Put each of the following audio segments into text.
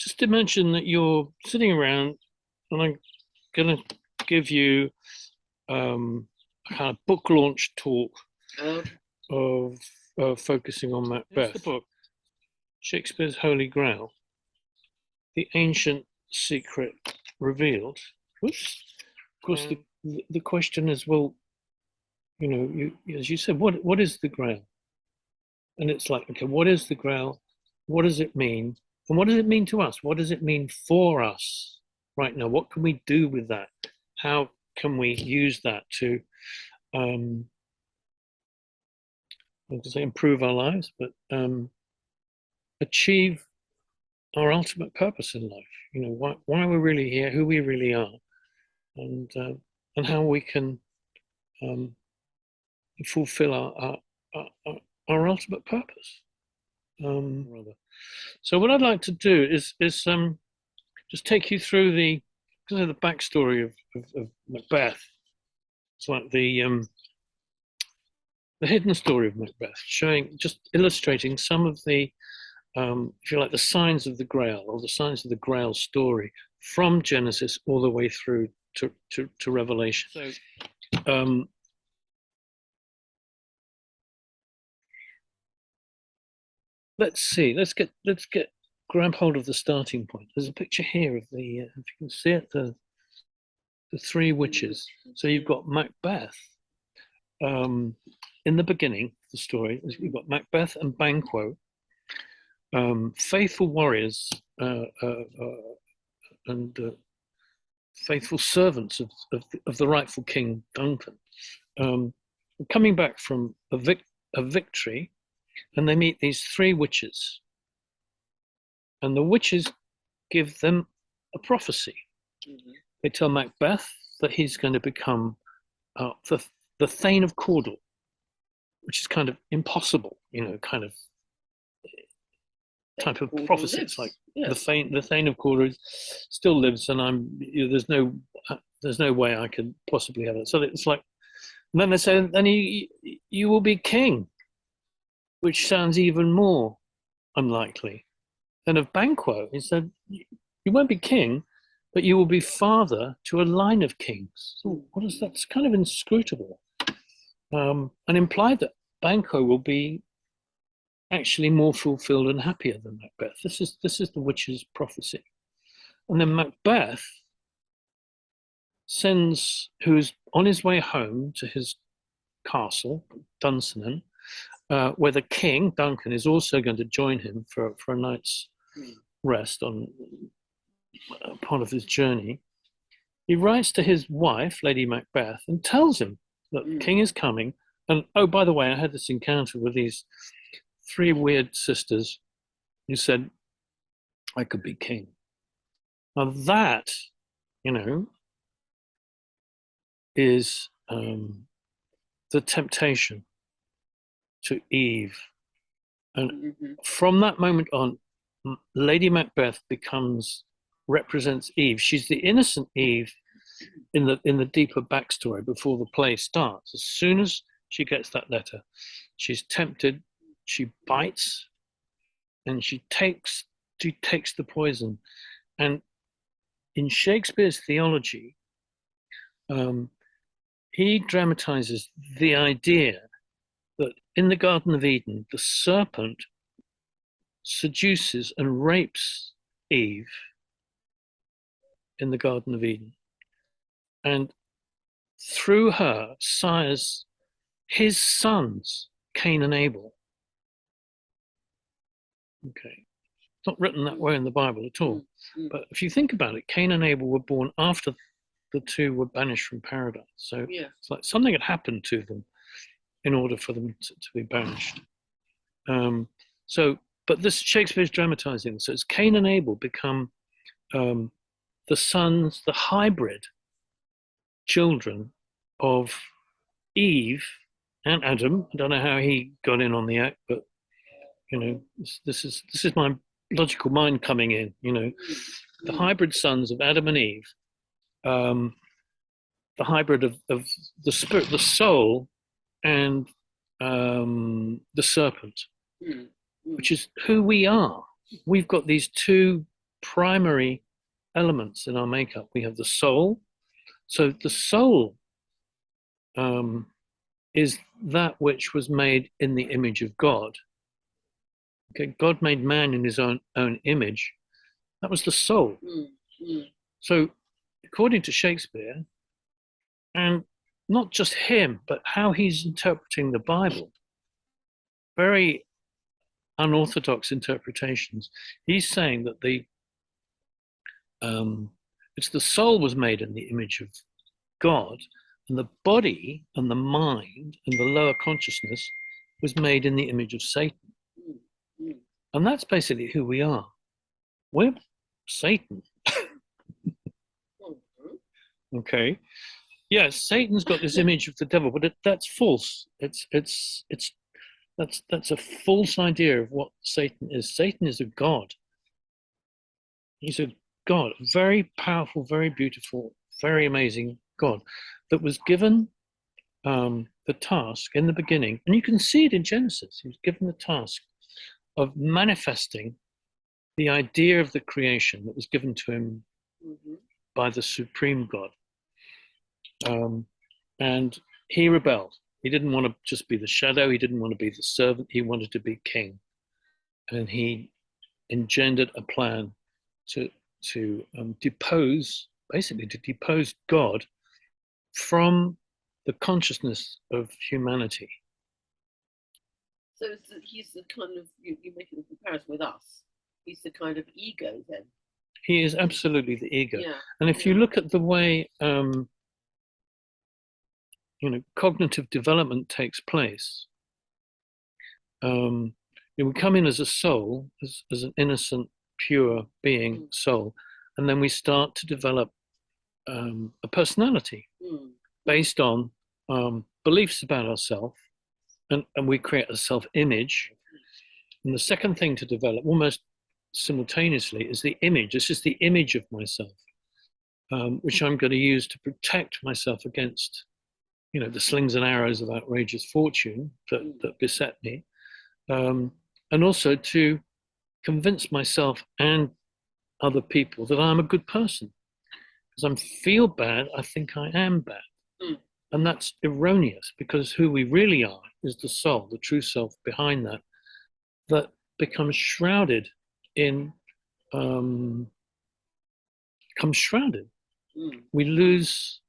just to mention that you're sitting around, and I'm going to give you a kind of book launch talk of focusing on Macbeth. The book, Shakespeare's Holy Grail, the ancient secret revealed. Oops. Of course, the question is, well, you know, as you said, what is the Grail? And it's like, okay, what is the Grail? What does it mean? And what does it mean to us? What does it mean for us right now? What can we do with that? How can we use that to, I'm going to say improve our lives, but achieve our ultimate purpose in life? You know, why we're really here, who we really are, and how we can fulfill our ultimate purpose. So what I'd like to do is just take you through the backstory of Macbeth. It's like the hidden story of Macbeth, just illustrating some of the, if you like, the signs of the Grail, or the signs of the Grail story from Genesis all the way through to Revelation. So, let's see. Let's grab hold of the starting point. There's a picture here of the, if you can see it, the three witches. So you've got Macbeth. In the beginning of the story, you've got Macbeth and Banquo, faithful warriors and faithful servants of the rightful king Duncan, coming back from a victory. And they meet these three witches, and the witches give them a prophecy. They tell Macbeth that he's going to become the Thane of Cauldron, which is kind of impossible, you know, kind of type of prophecy. It's like, yes, the Thane of Cauldron still lives, and there's no way I could possibly have it. So it's like, and then they say, then you will be king, which sounds even more unlikely. And of Banquo, he said, you won't be king, but you will be father to a line of kings. So what is that? It's kind of inscrutable. And implied that Banquo will be actually more fulfilled and happier than Macbeth. This is the witch's prophecy. And then Macbeth who's on his way home to his castle, Dunsinane, where the king, Duncan, is also going to join him for a night's rest on part of his journey. He writes to his wife, Lady Macbeth, and tells him that the king is coming. And, oh, by the way, I had this encounter with these three weird sisters who said, I could be king. Now that, you know, is the temptation to Eve. And from that moment on, Lady Macbeth represents Eve. She's the innocent Eve in the deeper backstory before the play starts. As soon as she gets that letter, she's tempted, she bites, and she takes the poison. And in Shakespeare's theology, he dramatizes the idea that in the Garden of Eden, the serpent seduces and rapes Eve in the Garden of Eden, and through her sires his sons, Cain and Abel. Okay, it's not written that way in the Bible at all, but if you think about it, Cain and Abel were born after the two were banished from paradise. So yeah, it's like something had happened to them in order for them to be banished. But this Shakespeare's dramatizing. So it's Cain and Abel become the sons, the hybrid children of Eve and Adam. I don't know how he got in on the act, but you know, this is my logical mind coming in. You know, the hybrid sons of Adam and Eve, the hybrid of the spirit, the soul, and the serpent, which is who we are. We've got these two primary elements in our makeup. We have the soul. So the soul is that which was made in the image of God. Okay, God made man in his own image. That was the soul. So according to Shakespeare, and not just him, but how he's interpreting the Bible, very unorthodox interpretations, he's saying that it's the soul was made in the image of God, and the body and the mind and the lower consciousness was made in the image of Satan. And that's basically who we are. We're Satan. Okay. Yes, Satan's got this image of the devil, but that's false. That's a false idea of what Satan is. Satan is a god. He's a god, a very powerful, very beautiful, very amazing God that was given the task in the beginning, and you can see it in Genesis. He was given the task of manifesting the idea of the creation that was given to him by the supreme God. And he rebelled. He didn't want to just be the shadow. He didn't want to be the servant. He wanted to be king. And he engendered a plan to depose God from the consciousness of humanity. So he's the kind of, you're making a comparison with us. He's the kind of ego then. He is absolutely the ego. Yeah. And if you look at the way cognitive development takes place, we come in as a soul, as an innocent, pure being soul, and then we start to develop a personality based on beliefs about ourselves, and we create a self-image. And the second thing to develop almost simultaneously is the image. This is the image of myself, which I'm going to use to protect myself against the slings and arrows of outrageous fortune that beset me, and also to convince myself and other people that I'm a good person. Because I feel bad, I think I am bad. And that's erroneous, because who we really are is the soul, the true self behind that becomes shrouded in, We lose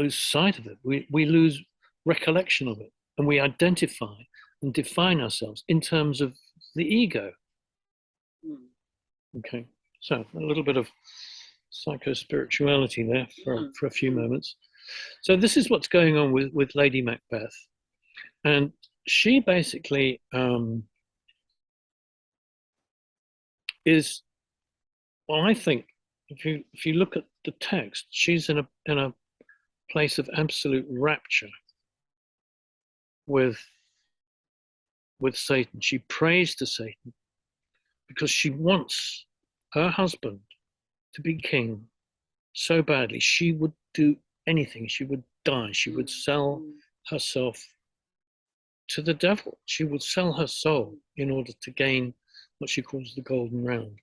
sight of it. We lose recollection of it, and we identify and define ourselves in terms of the ego. Okay, so a little bit of psycho-spirituality there for a few moments. So this is what's going on with Lady Macbeth, and she basically is, well, I think if you look at the text, she's in a place of absolute rapture with Satan. She prays to Satan because she wants her husband to be king so badly. She would do anything. She would die. She would sell herself to the devil. She would sell her soul in order to gain what she calls the golden round.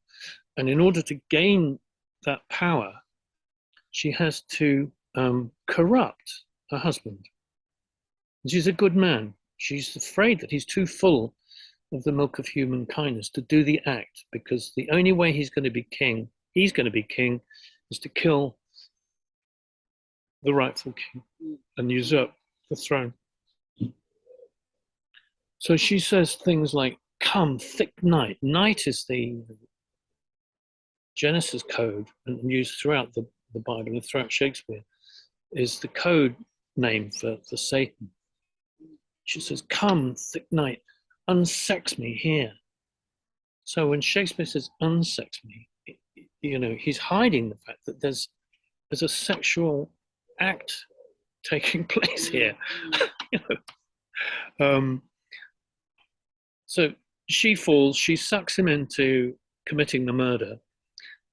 And in order to gain that power, she has to corrupt her husband. She's a good man. She's afraid that he's too full of the milk of human kindness to do the act, because the only way he's going to be king, is to kill the rightful king and usurp the throne. So she says things like, "Come, thick night." Night is the Genesis code, and used throughout the Bible and throughout Shakespeare, is the code name for Satan. She says, "Come, thick night, unsex me here." So when Shakespeare says unsex me, he's hiding the fact that there's a sexual act taking place here. So she falls, she sucks him into committing the murder,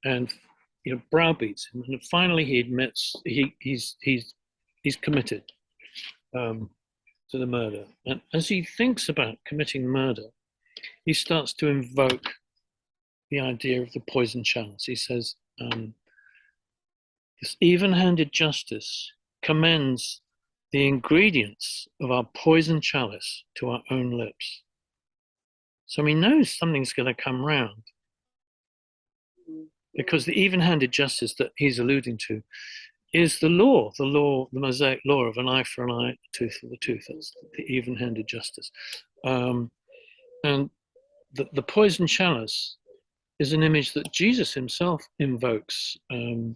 and browbeats him, and finally he admits he's committed to the murder. And as he thinks about committing the murder, he starts to invoke the idea of the poison chalice. He says, this even-handed justice commends the ingredients of our poison chalice to our own lips. So he knows something's going to come round, because the even-handed justice that he's alluding to is the law, the Mosaic law of an eye for an eye, a tooth for the tooth. That's the even-handed justice. And the poison chalice is an image that Jesus himself invokes, I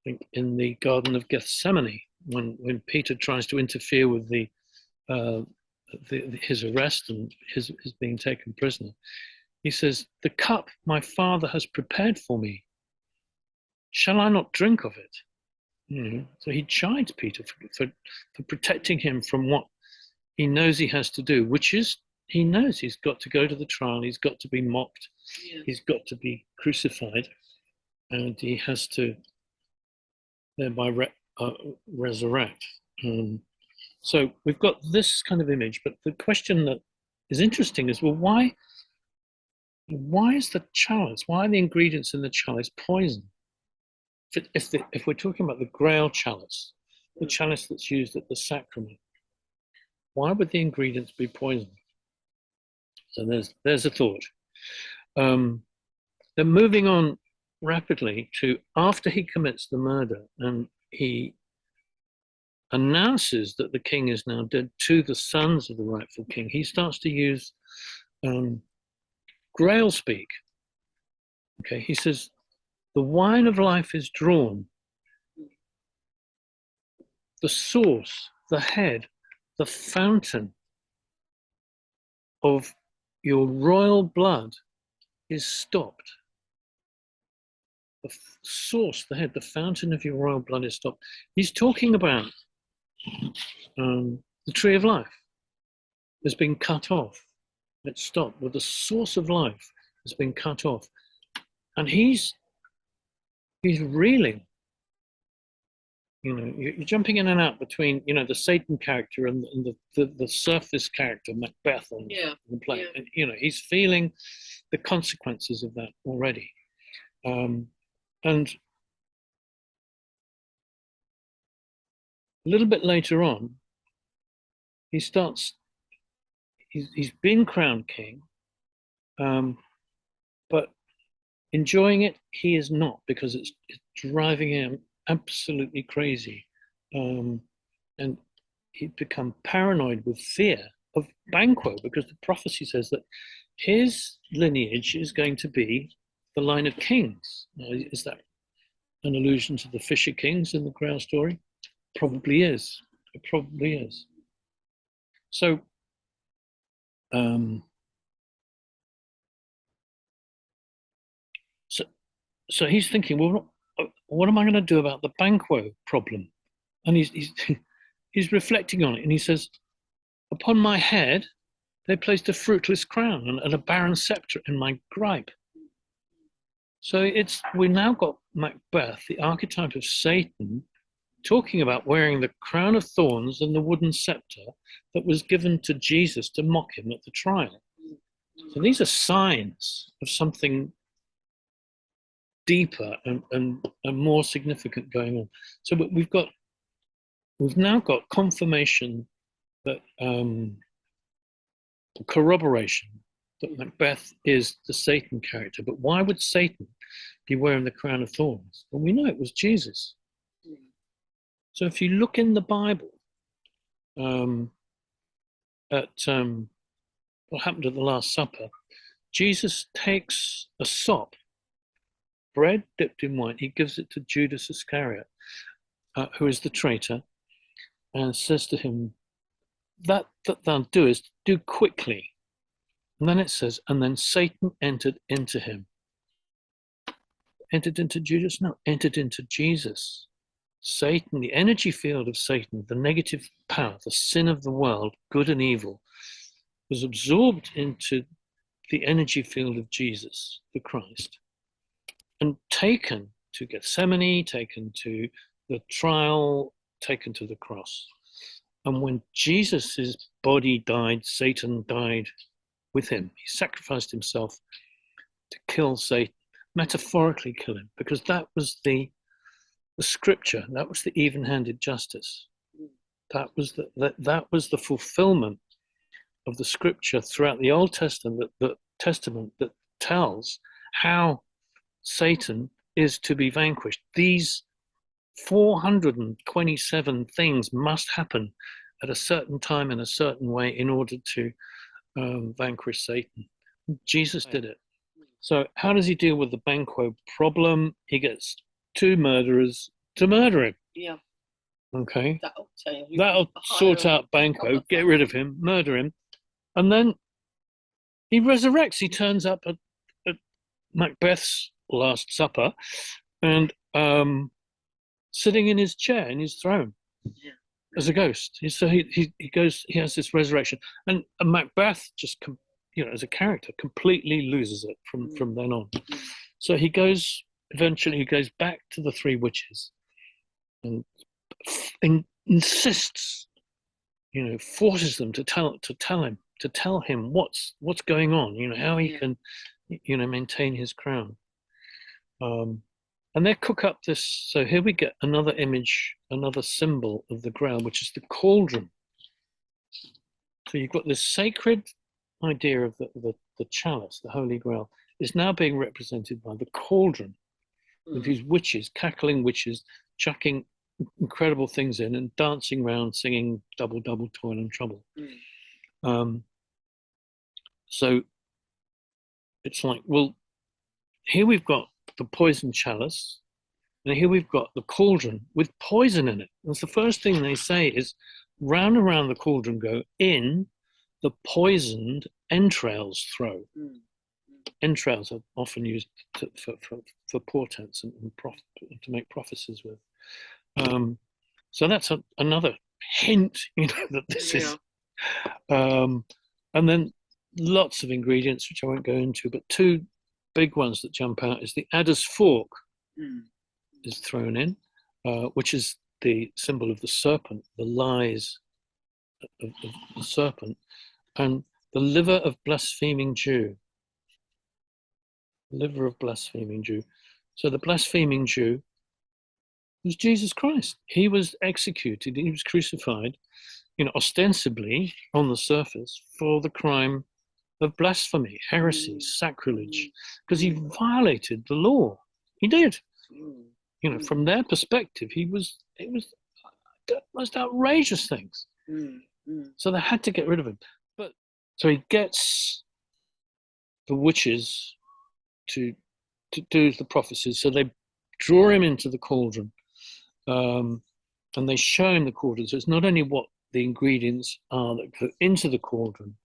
think in the Garden of Gethsemane, when Peter tries to interfere with his arrest and his being taken prisoner. He says, "The cup my Father has prepared for me, shall I not drink of it?" So he chides Peter for protecting him from what he knows he has to do, which is, he knows he's got to go to the trial, he's got to be mocked, he's got to be crucified, and he has to thereby resurrect. So we've got this kind of image, but the question that is interesting is, well, why is the chalice, why are the ingredients in the chalice poison? If we're talking about the Grail chalice, the chalice that's used at the sacrament, why would the ingredients be poison? So there's a thought. Then moving on rapidly to after he commits the murder and he announces that the king is now dead to the sons of the rightful king, he starts to use Grail speak. Okay, he says, the wine of life is drawn. The source, the head, the fountain of your royal blood is stopped. The source, the head, the fountain of your royal blood is stopped. He's talking about the tree of life has been cut off. It's stopped. But the source of life has been cut off. And he's reeling. You're jumping in and out between, the Satan character and the surface character, Macbeth on the play. Yeah. And, he's feeling the consequences of that already. And a little bit later on, he's been crowned king, but enjoying it, he is not, because it's driving him absolutely crazy. And he'd become paranoid with fear of Banquo, because the prophecy says that his lineage is going to be the line of kings. Now, is that an allusion to the Fisher Kings in the Grail story? Probably is. It probably is. So, so he's thinking, well, what am I going to do about the Banquo problem? And he's reflecting on it, and he says, upon my head they placed a fruitless crown and a barren scepter in my gripe. So we now got Macbeth, the archetype of Satan, talking about wearing the crown of thorns and the wooden scepter that was given to Jesus to mock him at the trial. So these are signs of something deeper and more significant going on. So we've now got confirmation that corroboration that Macbeth is the Satan character. But why would Satan be wearing the crown of thorns? Well, we know it was Jesus. So if you look in the Bible at what happened at the Last Supper, Jesus takes a sop, bread dipped in wine, he gives it to Judas Iscariot, who is the traitor, and says to him, that thou doest, do quickly. And then it says, and then Satan entered into him. Entered into Judas? No, entered into Jesus. Satan, the energy field of Satan, the negative power, the sin of the world, good and evil, was absorbed into the energy field of Jesus, the Christ, and taken to Gethsemane, taken to the trial, taken to the cross. And when Jesus' body died, Satan died with him. He sacrificed himself to kill Satan, metaphorically kill him, because that was the scripture, that was the even-handed justice. That was the fulfillment of the scripture throughout the Old Testament, the Testament that tells how Satan is to be vanquished. These 427 things must happen at a certain time in a certain way in order to vanquish Satan. Jesus did it. So how does he deal with the Banquo problem? He gets two murderers to murder him. Yeah. Okay. That'll sort out Banquo, get rid of him, murder him. And then he resurrects. He turns up at Macbeth's Last Supper and sitting in his chair, in his throne, as a ghost. So he goes, he has this resurrection. And Macbeth just, as a character, completely loses it from then on. So eventually he goes back to the three witches and insists, forces them to tell him what's going on, how he can, maintain his crown. And they cook up this. So here we get another image, another symbol of the Grail, which is the cauldron. So you've got this sacred idea of the chalice, the Holy Grail, is now being represented by the cauldron, with these witches, cackling witches, chucking incredible things in and dancing around, singing double, double, toil and trouble. So it's like, well, here we've got the poison chalice, and here we've got the cauldron with poison in it. And the first thing they say is, round and round the cauldron go, in the poisoned entrails throw. Entrails are often used for portents and to make prophecies with. So that's another hint, that this is. And then lots of ingredients, which I won't go into, but two big ones that jump out is the adder's fork is thrown in, which is the symbol of the serpent, the lies of the serpent, and the liver of blaspheming Jew. Liver of blaspheming Jew. So the blaspheming Jew was Jesus Christ. He was executed, he was crucified, ostensibly on the surface for the crime of blasphemy, heresy, sacrilege, because he violated the law. He did. From their perspective, it was the most outrageous things. So they had to get rid of him. So he gets the witches to do the prophecies. So they draw him into the cauldron, and they show him the cauldron. So it's not only what the ingredients are that go into the cauldron,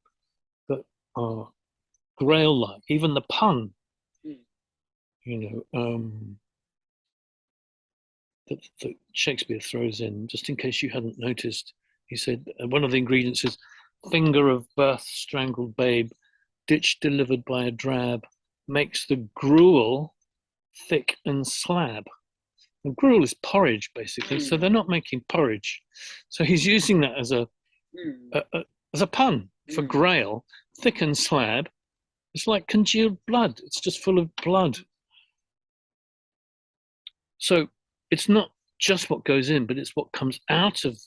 but are Grail-like. Even the pun, that Shakespeare throws in, just in case you hadn't noticed. He said one of the ingredients is finger of birth strangled babe, ditch delivered by a drab, makes the gruel thick and slab. And gruel is porridge, basically. So they're not making porridge. So he's using that as a pun for Grail, thick and slab. It's like congealed blood. It's just full of blood. So it's not just what goes in, but it's what comes out of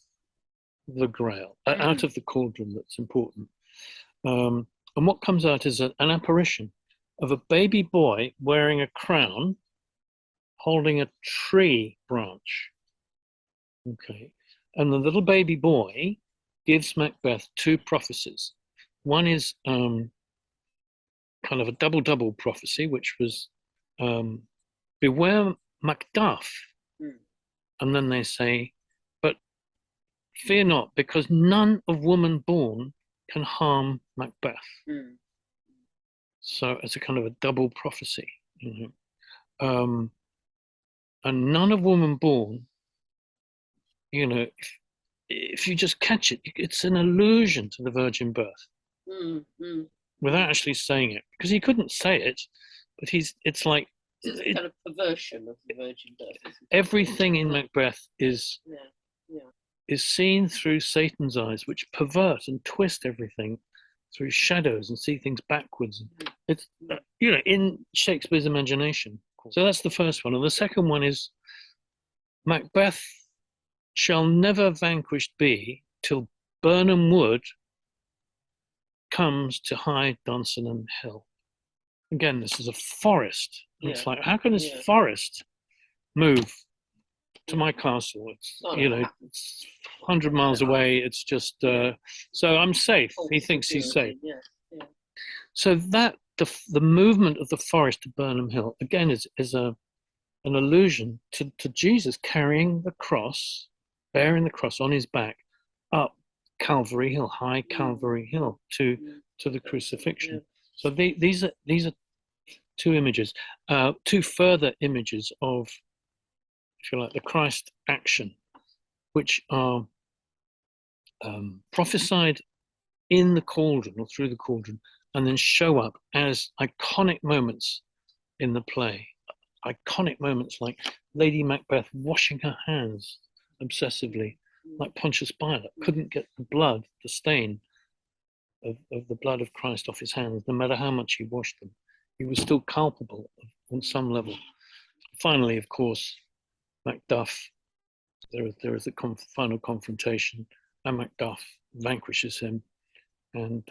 the Grail, out of the cauldron that's important. And what comes out is an apparition of a baby boy wearing a crown, holding a tree branch. Okay. And the little baby boy gives Macbeth two prophecies. One is kind of a double prophecy, which was beware Macduff. And then they say, but fear not, because none of woman born can harm Macbeth. So it's a kind of a double prophecy, and none of woman born, if you just catch it, it's an allusion to the virgin birth without actually saying it, because he couldn't say it, but it's like it's a kind of perversion of the virgin birth. Everything in Macbeth is seen through Satan's eyes, which pervert and twist everything through shadows and see things backwards. It's in Shakespeare's imagination. So that's the first one. And the second one is Macbeth shall never vanquished be till Birnam Wood comes to high Dunsinane Hill. Again, this is a forest. Yeah. It's like, how can this forest move to my castle? It's it's 100 miles away. It's just so I'm safe. He thinks he's safe. Yeah. Yeah. So that the movement of the forest to Birnam Hill again is an allusion to Jesus carrying the cross, bearing the cross on his back up Calvary Hill, high Calvary Hill to the crucifixion. So these are two images, two further images of, if you like, the Christ action, which are prophesied in the cauldron or through the cauldron, and then show up as iconic moments in the play. Iconic moments like Lady Macbeth washing her hands obsessively, like Pontius Pilate couldn't get the stain of the blood of Christ off his hands, no matter how much he washed them. He was still culpable on some level. Finally, of course, Macduff, there is a final confrontation, and Macduff vanquishes him and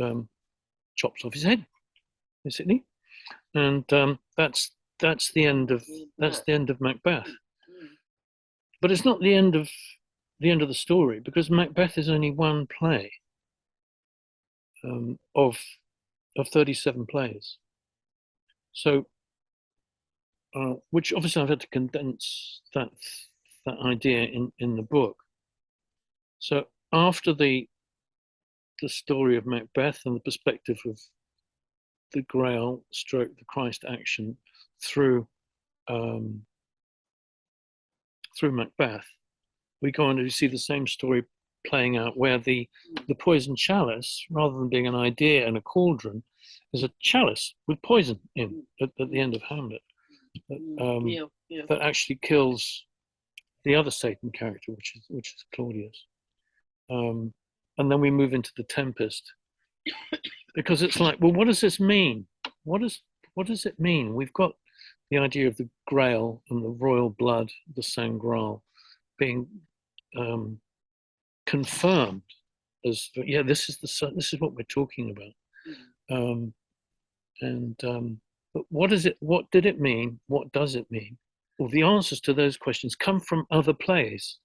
chops off his head, basically. And that's the end of Macbeth. But it's not the end of the story, because Macbeth is only one play of 37 plays. So, which obviously I've had to condense that idea in the book. So after the story of Macbeth and the perspective of the Grail stroke the Christ action through Macbeth, we go on to see the same story playing out, where the poison chalice, rather than being an idea and a cauldron, is a chalice with poison in at the end of Hamlet that actually kills the other Satan character, which is Claudius. And then we move into the Tempest, because it's like, well, what does this mean? What does it mean? We've got the idea of the Grail and the royal blood, the Sangreal, being confirmed as, this is what we're talking about. But what did it mean? What does it mean? Well, the answers to those questions come from other plays.